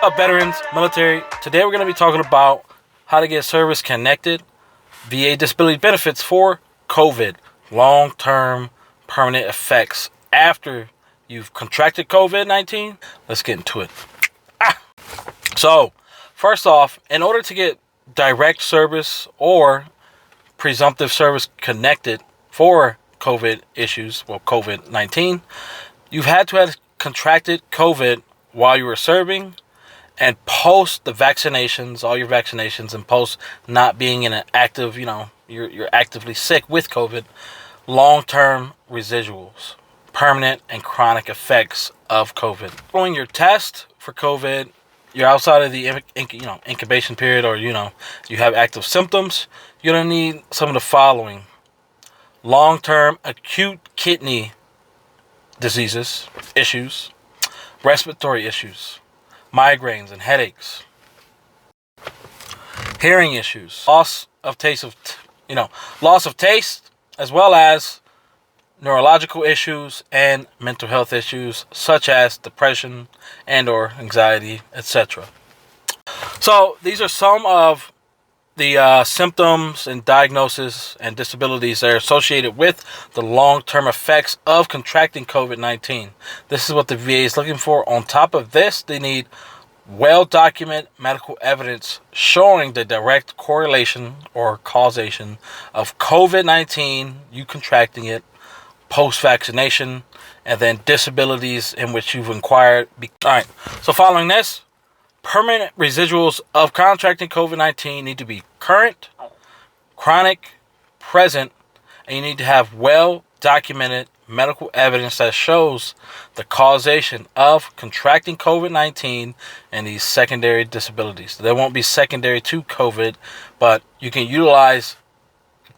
Up, veterans, military. Today we're going to be talking about how to get service connected VA disability benefits for COVID, long-term permanent effects after you've contracted COVID-19. Let's get into it. So, first off, in order to get direct service or presumptive service connected for COVID issues, COVID-19, you've had to have contracted COVID while you were serving and post the vaccinations, all your vaccinations, and post not being in an active, you're actively sick with COVID, long-term residuals, permanent and chronic effects of COVID. Following your test for COVID, you're outside of the incubation period, or you have active symptoms, you're going to need some of the following: long-term acute kidney diseases, issues, respiratory issues, migraines and headaches, hearing issues, loss of taste, as well as neurological issues and mental health issues such as depression and or anxiety, etc. So these are some of the symptoms and diagnoses and disabilities that are associated with the long-term effects of contracting COVID-19. This is what the VA is looking for. On top of this, they need well-documented medical evidence showing the direct correlation or causation of COVID-19, you contracting it, post-vaccination, and then disabilities in which you've inquired. All right, so following this, permanent residuals of contracting COVID-19 need to be current, chronic, present, and you need to have well-documented medical evidence that shows the causation of contracting COVID-19 and these secondary disabilities. They won't be secondary to COVID, but you can utilize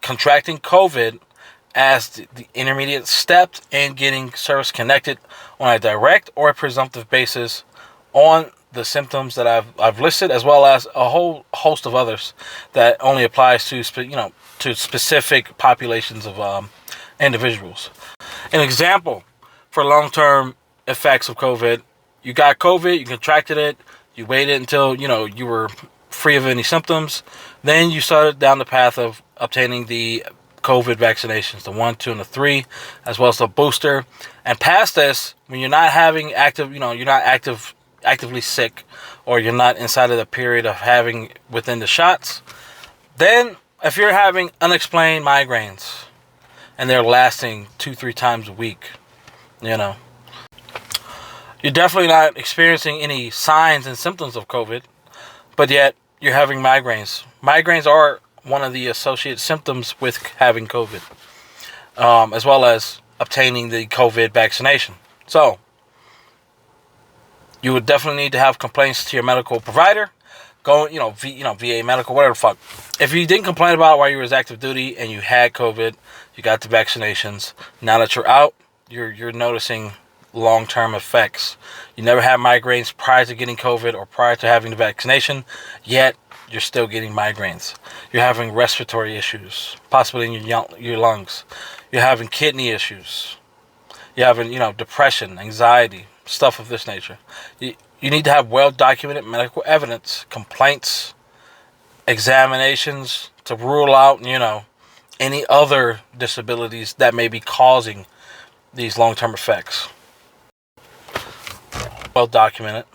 contracting COVID as the intermediate step in getting service connected on a direct or a presumptive basis on the symptoms that I've listed, as well as a whole host of others that only applies to specific populations of individuals. An example for long-term effects of COVID: you got COVID, you contracted it, you waited until you were free of any symptoms, then you started down the path of obtaining the COVID vaccinations, the 1, 2, and the 3, as well as the booster. And past this, when you're not having you're not actively sick, or you're not inside of the period of having within the shots, then if you're having unexplained migraines and they're lasting 2-3 times a week, you're definitely not experiencing any signs and symptoms of COVID, but yet you're having migraines. Migraines are one of the associated symptoms with having COVID, as well as obtaining the COVID vaccination. So you would definitely need to have complaints to your medical provider. Go, VA medical, whatever the fuck. If you didn't complain about it while you were active duty and you had COVID, you got the vaccinations. Now that you're out, you're noticing long-term effects. You never had migraines prior to getting COVID or prior to having the vaccination, yet you're still getting migraines. You're having respiratory issues, possibly in your lungs. You're having kidney issues. You're having, depression, anxiety, stuff of this nature. You need to have well-documented medical evidence, complaints, examinations to rule out, any other disabilities that may be causing these long-term effects. Well-documented.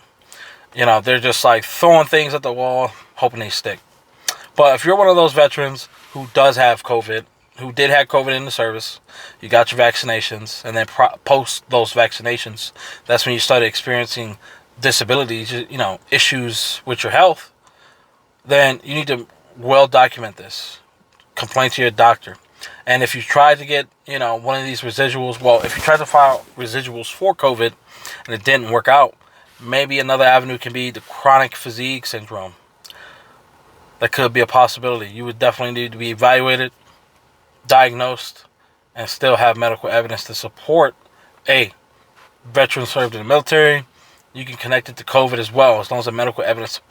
They're just like throwing things at the wall, hoping they stick. But if you're one of those veterans who does have COVID, who did have COVID in the service, you got your vaccinations, and then post those vaccinations, that's when you started experiencing disabilities, issues with your health, then you need to well document this. Complain to your doctor. And if you try to get, one of these residuals, if you try to file residuals for COVID and it didn't work out, maybe another avenue can be the chronic fatigue syndrome. That could be a possibility. You would definitely need to be evaluated, diagnosed, and still have medical evidence to support a veteran served in the military. You can connect it to COVID as well, as long as the medical evidence supports.